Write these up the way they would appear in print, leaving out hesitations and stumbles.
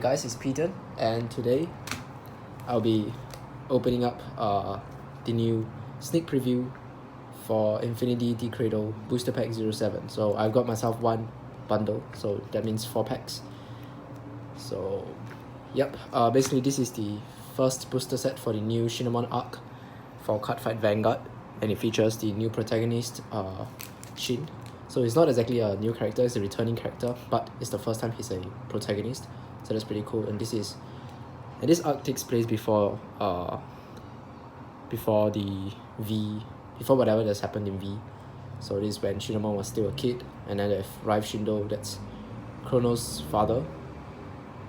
Guys, it's Peter, and today I'll be opening up the new sneak preview for Infinideity Cradle Booster Pack 07. So I've got myself one bundle, so that means 4 packs. So yep, basically this is the first booster set for the new Shinemon Arc for Cardfight Vanguard, and it features the new protagonist Shin. So it's not exactly a new character, it's a returning character, but it's the first time he's a protagonist. So that's pretty cool, and this arc takes place before before whatever that's happened in V. So this is when Shinemon was still a kid, and then they've Rive Shindo, that's Chrono's father,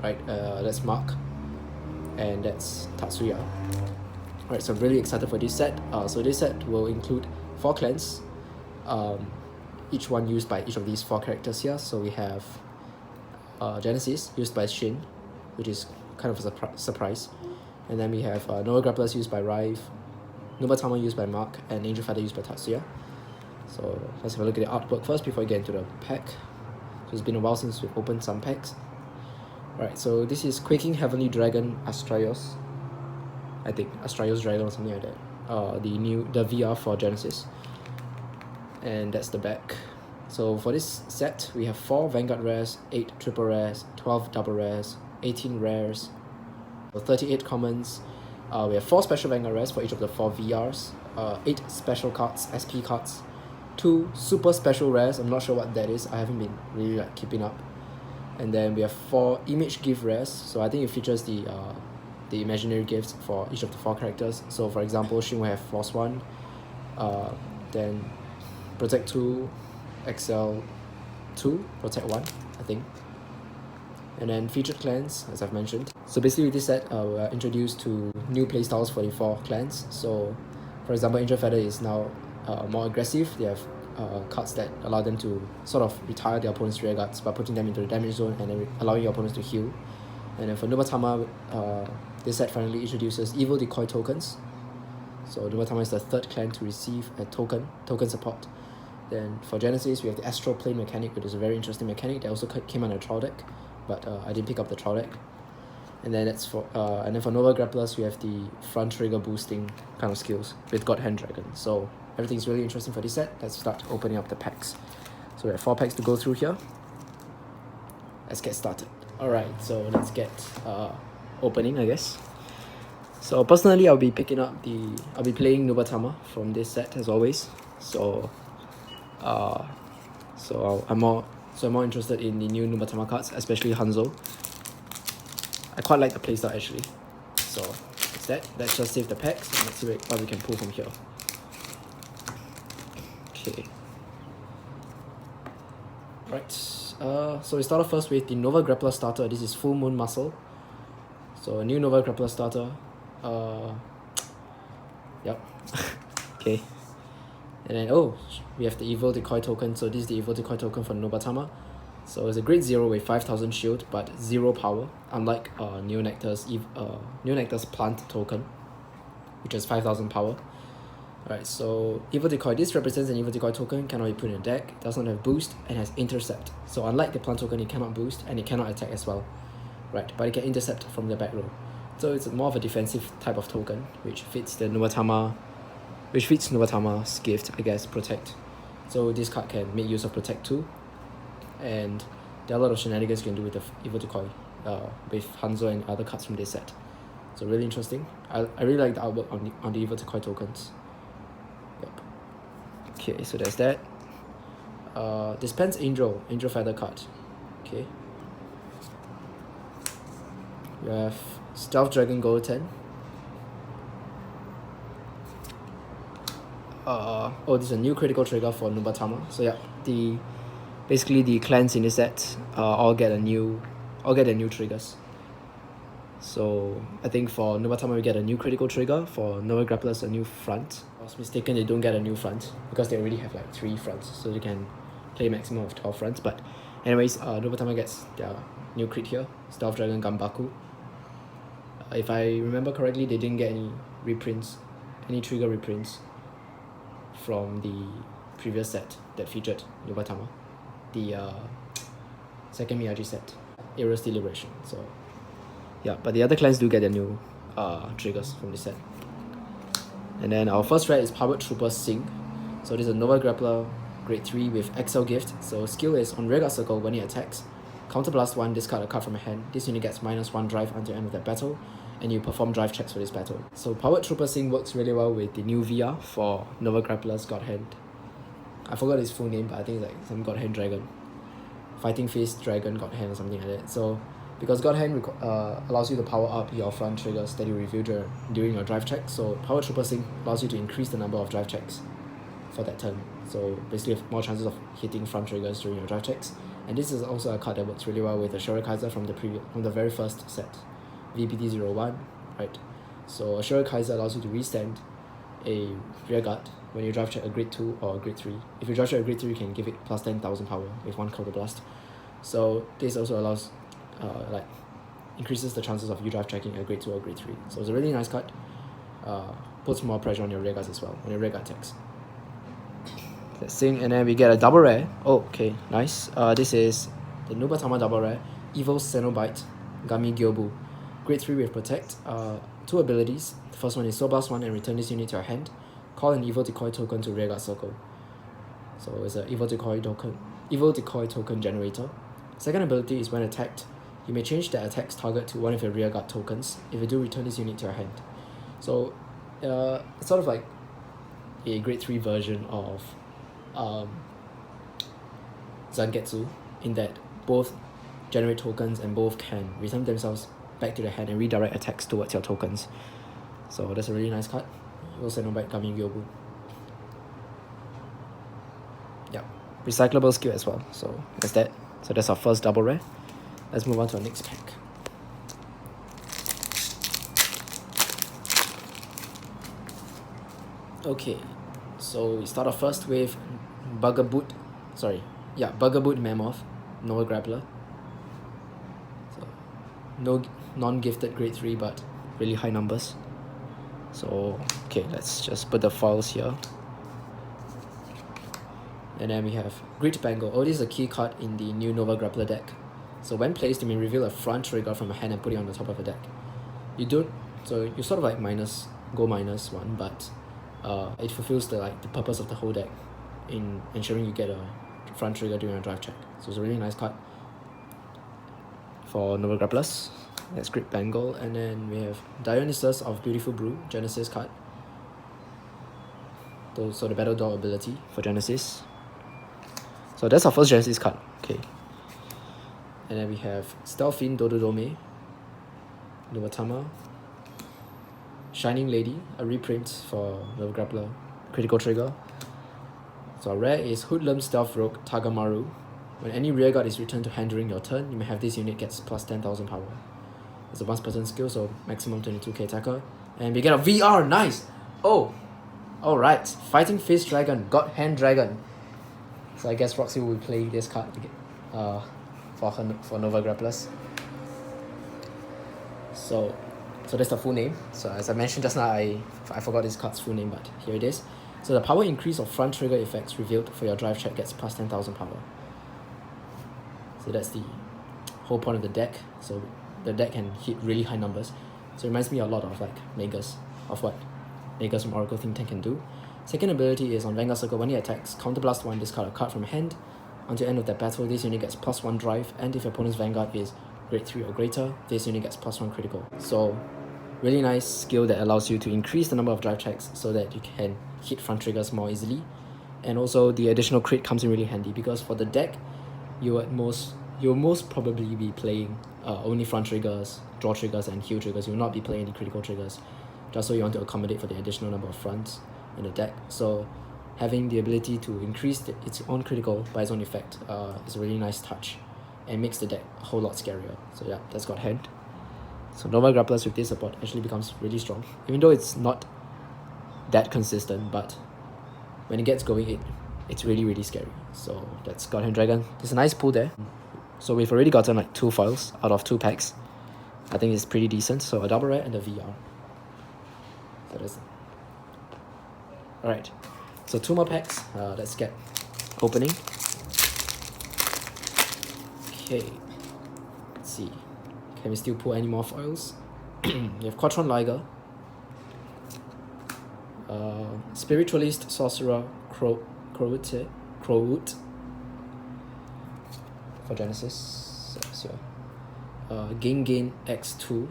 right? That's Mark, and that's Tatsuya. Right, so I'm really excited for this set. So this set will include 4 clans, each one used by each of these 4 characters here. So we have Genesis, used by Shin, which is kind of a surprise. And then we have Nova Grapplers used by Rive, Nubatama used by Mark, and Angel Feather used by Tatsuya. So let's have a look at the artwork first before we get into the pack. So it's been a while since we've opened some packs. Right, so this is Quaking Heavenly Dragon Astraios. I think Astraios Dragon or something like that. The VR for Genesis. And that's the back. So for this set, we have 4 Vanguard rares, 8 triple rares, 12 double rares, 18 rares, 38 commons. We have 4 special Vanguard rares for each of the 4 VRs, 8 special cards, SP cards, 2 super special rares. I'm not sure what that is. I haven't been really keeping up. And then we have 4 image gift rares. So I think it features the imaginary gifts for each of the 4 characters. So for example, Shin will have Force 1, then Protect 2, Excel 2, Protect 1, I think. And then featured clans, as I've mentioned. So basically with this set, we're introduced to new playstyles for the 4 clans. So for example, Angel Feather is now more aggressive. They have cards that allow them to sort of retire their opponent's rear guards by putting them into the damage zone and then allowing your opponents to heal. And then for Nubatama, this set finally introduces Evil Decoy tokens. So Nubatama is the 3rd clan to receive a token support. Then for Genesis, we have the Astral Plane mechanic, which is a very interesting mechanic that also came on a trial deck, but I didn't pick up the trial deck. And then for Nova Grapplers, we have the front trigger boosting kind of skills with God Hand Dragon. So everything's really interesting for this set. Let's start opening up the packs. So we have 4 packs to go through here. Let's get started. Alright, so let's get opening, I guess. So personally, I'll be playing Nubatama from this set as always. I'm more interested in the new Nubatama cards, especially Hanzo. I quite like the playstyle actually. So that's that. Let's just save the packs and let's see what we can pull from here. Okay. Right. So we start off first with the Nova Grappler starter. This is Full Moon Muscle. So a new Nova Grappler starter. Yep. Okay. And then we have the Evil Decoy token. So this is the Evil Decoy token for Nubatama. So it's a grade 0 with 5000 shield but 0 power, unlike Neonectar's plant token, which has 5000 power. Alright, so Evil Decoy, this represents an Evil Decoy token, cannot be put in a deck, does not have boost, and has intercept. So unlike the plant token, it cannot boost and it cannot attack as well. Right, but it can intercept from the back row. So it's more of a defensive type of token, which fits Nubatama's gift, I guess, Protect. So this card can make use of Protect 2, and there are a lot of shenanigans you can do with the Evil Decoy, with Hanzo and other cards from this set. So really interesting. I really like the artwork on the Evil Decoy tokens. Yep. Okay, so there's that. Dispense Angel Feather card. Okay. We have Stealth Dragon Gold 10. This is a new critical trigger for Nubatama. So yeah, basically the clans in this set all get new triggers. So I think for Nubatama we get a new critical trigger, for Nova Grapplers a new front. If I was mistaken, they don't get a new front because they already have like 3 fronts, so they can play a maximum of 12 fronts. But anyways, Nubatama gets their new crit here, Stealth Dragon Gambaku. If I remember correctly, they didn't get any trigger reprints from the previous set that featured Nubatama, the second Miyagi set, Aerial Deliberation. So Yeah, but the other clans do get their new triggers from this set. And then our first red is Powered Trooper Sing. So this is a Nova Grappler grade 3 with XL Gift. So skill is on rearguard circle when it attacks. Counterblast 1, discard a card from your hand. This unit gets -1 drive until the end of that battle, and you perform drive checks for this battle. So Powered Trooper Sing works really well with the new VR for Nova Grappler's God Hand. I forgot his full name, but I think it's like some God Hand Dragon. Fighting Face Dragon God Hand or something like that. So because God Hand allows you to power up your front triggers that you reveal during your drive check, so Powered Trooper Sing allows you to increase the number of drive checks for that turn. So basically have more chances of hitting front triggers during your drive checks. And this is also a card that works really well with the Kaiser from the very first set, V-BT01, right? So a Kaiser allows you to restand a rearguard when you drive check a grade 2 or a grade 3. If you drive check a grade 3, you can give it plus 10,000 power with 1 counterblast. So this also allows, increases the chances of you drive checking a grade 2 or grade 3. So it's a really nice card. Puts more pressure on your rearguards as well, on your rearguard attacks. Let's sing, and then we get a double rare. Oh, okay, nice. This is the Nubatama double rare, Evil Cenobite, Gami Gyobu. Grade 3 with Protect. 2 abilities. The first one is Soul Blast 1 and return this unit to your hand. Call an Evil Decoy token to rearguard circle. So it's an Evil Decoy token generator. Second ability is when attacked, you may change the attack's target to one of your rearguard tokens. If you do, return this unit to your hand. So it's sort of like a grade 3 version of Zangetsu, in that both generate tokens and both can return themselves back to the hand and redirect attacks towards your tokens. So that's a really nice card. You'll send them back Gami Gyobu. Yeah, recyclable skill as well. So that's that. So that's our first double rare. Let's move on to our next pack. Okay, so we start off first with Buggerboot Mammoth, Nova Grappler. So no non-gifted grade 3, but really high numbers. So okay, let's just put the files here. And then we have Grit Bangle. Oh, this is a key card in the new Nova Grappler deck. So when placed, you may reveal a front trigger from a hand and put it on the top of a deck. You sort of like go -1, but it fulfills the purpose of the whole deck in ensuring you get a front trigger during a drive check. So it's a really nice card for Nova Grapplers. That's Grit Bangle. And then we have Dionysus of Beautiful Brew, Genesis card. So the Battle Door ability for Genesis. So that's our first Genesis card. Okay. And then we have Stealthfiend Dododome, Nubatama, Shining Lady, a reprint for Nova Grappler, critical trigger. So our rare is Hoodlum Stealth Rogue Tagamaru. When any rearguard is returned to hand during your turn, you may have this unit gets plus 10,000 power. It's a 1% skill, so maximum 22k attacker. And we get a VR, nice! Oh! Alright, Fighting Face Dragon, God Hand Dragon. So I guess Roxy will play this card for Nova Grapplers. So that's the full name. So as I mentioned just now, I forgot this card's full name, but here it is. So the power increase of front trigger effects revealed for your drive check gets plus 10,000 power. So that's the whole point of the deck. So the deck can hit really high numbers. So it reminds me a lot of like Magus, of what Magus from Oracle Think Tank can do. Second ability is on Vanguard Circle. When it attacks, Counterblast 1, discard a card from hand. Until the end of that battle, this unit gets +1 drive, and if your opponent's Vanguard is grade 3 or greater, this unit gets +1 critical. So really nice skill that allows you to increase the number of drive checks so that you can hit front triggers more easily. And also the additional crit comes in really handy, because for the deck, you'll most probably be playing only front triggers, draw triggers, and heal triggers. You will not be playing any critical triggers, just so you want to accommodate for the additional number of fronts in the deck. So having the ability to increase its own critical by its own effect is a really nice touch, and makes the deck a whole lot scarier. So yeah, that's God Hand. So Nova Grapplers with this support actually becomes really strong, even though it's not that consistent, but when it gets going, it's really, really scary. So that's God Hand Dragon. There's a nice pull there. So we've already gotten like 2 foils out of 2 packs. I think it's pretty decent. So a double rare and a VR. So that's it. Alright, so 2 more packs. Let's get opening. Okay, let's see. Can we still pull any more foils? You have Quatron Liger, Spiritualist Sorcerer Crowwood for Genesis. So, Gain X2.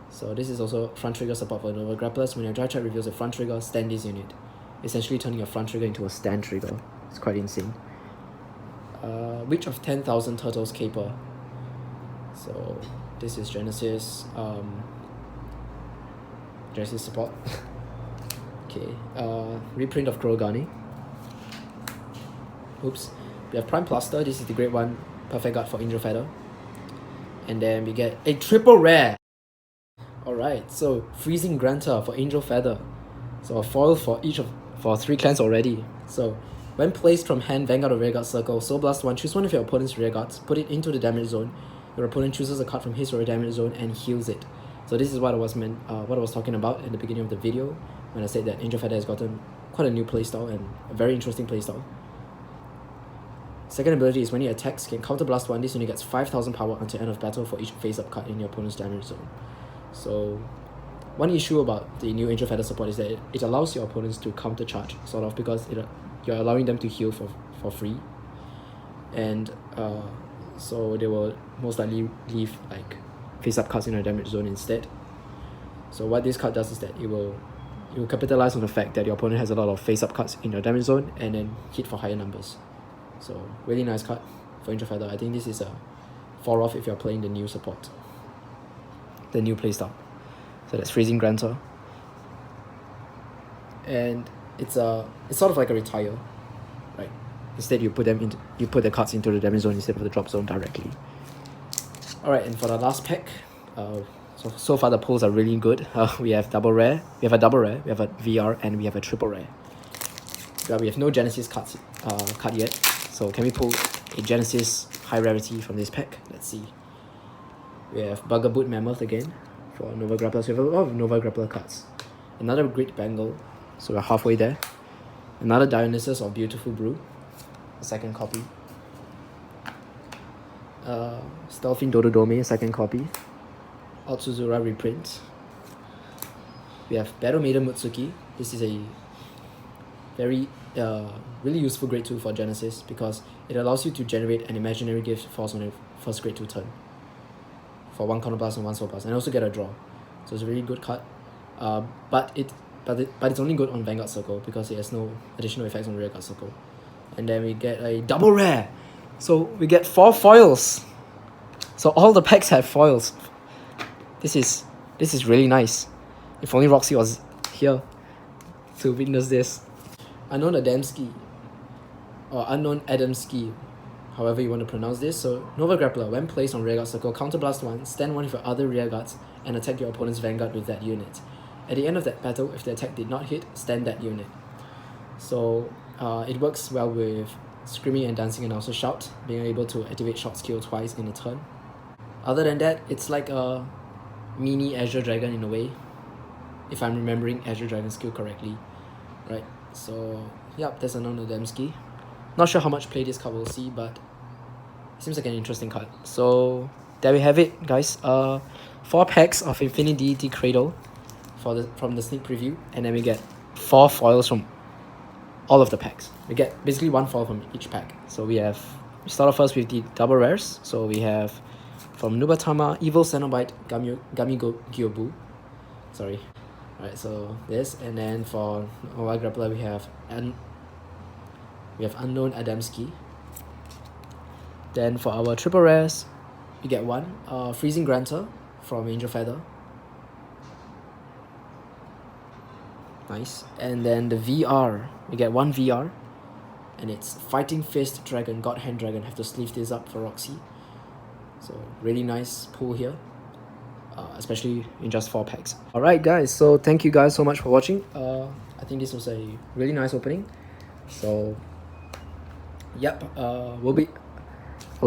So this is also front trigger support for Nova Grapplers. When your dry trap reveals a front trigger, stand this unit, essentially turning your front trigger into a stand trigger. It's quite insane. Witch of 10,000 Turtles Caper. So this is Genesis Genesis support. Okay. Reprint of Kurogane. Oops. We have Prime Plaster. This is the Great One Perfect Guard for Angel Feather. And then we get a triple rare. Alright, so Freezing Grantor for Angel Feather. So a foil for each of 3 clans already. So when placed from hand, Vanguard or Rearguard circle, Soul Blast 1, choose one of your opponent's rearguards, put it into the damage zone. Your opponent chooses a card from his or her damage zone and heals it. So this is what I was talking about at the beginning of the video when I said that Angel Feather has gotten quite a new playstyle and a very interesting playstyle. Second ability is when he attacks, can counter blast 1, this unit gets 5,000 power until end of battle for each face-up card in your opponent's damage zone. So one issue about the new Angel Feather support is that it allows your opponents to counter charge, sort of, because you're allowing them to heal for free. And so they will most likely leave like face-up cards in your damage zone instead. So what this card does is that it will capitalize on the fact that your opponent has a lot of face-up cards in your damage zone and then hit for higher numbers. So really nice card for Angel Feather. I think this is a 4-off if you're playing the new support, the new playstyle. So that's Freezing Grantor. And it's sort of like a retire, right? Instead you put the cards into the damage zone instead of the drop zone directly. Alright, and for the last pack, so far the pulls are really good. We have double rare, we have a double rare, we have a VR, and we have a triple rare. We have no Genesis card yet, so can we pull a Genesis high rarity from this pack? Let's see. We have Buggerboot Mammoth again for Nova Grapplers. We have a lot of Nova Grappler cards. Another Great Bangle, so we're halfway there. Another Dionysus of Beautiful Brew, a second copy. Stealthing Dododome, second copy. Otsuzura reprint. We have Battle Maiden Mutsuki. This is a very really useful grade 2 for Genesis because it allows you to generate an imaginary gift force on your first grade 2 turn for 1 counter blast and 1 soul blast, and also get a draw. So it's a really good card. But it's only good on Vanguard Circle because it has no additional effects on Rearguard Circle. And then we get a double rare. So we get 4 foils. So all the packs have foils. This is really nice. If only Roxy was here to witness this. Unknown Adamski, or Unknown Adamski, however you want to pronounce this. So Nova Grappler, when placed on Rearguard Circle, counterblast 1, stand 1 of your other rearguards, and attack your opponent's Vanguard with that unit. At the end of that battle, if the attack did not hit, stand that unit. So it works well with Screaming and Dancing and also Shout, being able to activate Shout skill twice in a turn. Other than that, it's like a mini Azure Dragon in a way, if I'm remembering Azure Dragon skill correctly, right? So yep, there's Unknown Adamski. Not sure how much play this card will see, but it seems like an interesting card. So there we have it, guys. 4 packs of Infinideity Cradle from the sneak preview, and then we get 4 foils from all of the packs. We get basically 1 foil from each pack. So we start off first with the double rares. So we have from Nubatama, Evil Cenobite, Gami Gyobu. Sorry. Alright, so this, and then for Nova Grappler we have Unknown Adamski. Then for our triple rares, we get 1 Freezing Grantor from Angel Feather. Nice. And then the VR, we get 1 VR, and it's Fighting Fist Dragon, God Hand Dragon. Have to sleeve this up for Roxy. So really nice pull here, especially in just 4 packs. Alright guys, so thank you guys so much for watching. I think this was a really nice opening. So yep, we'll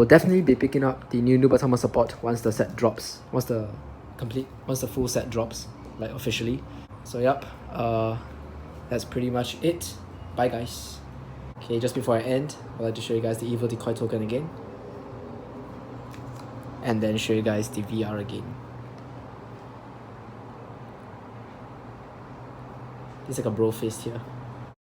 definitely be picking up the new Nubatama support once the set drops, once the full set drops, like officially. So yep, that's pretty much it. Bye guys. Okay, just before I end, I'd like to show you guys the evil decoy token again. and then show you guys the VR again. It's like a bro fist here.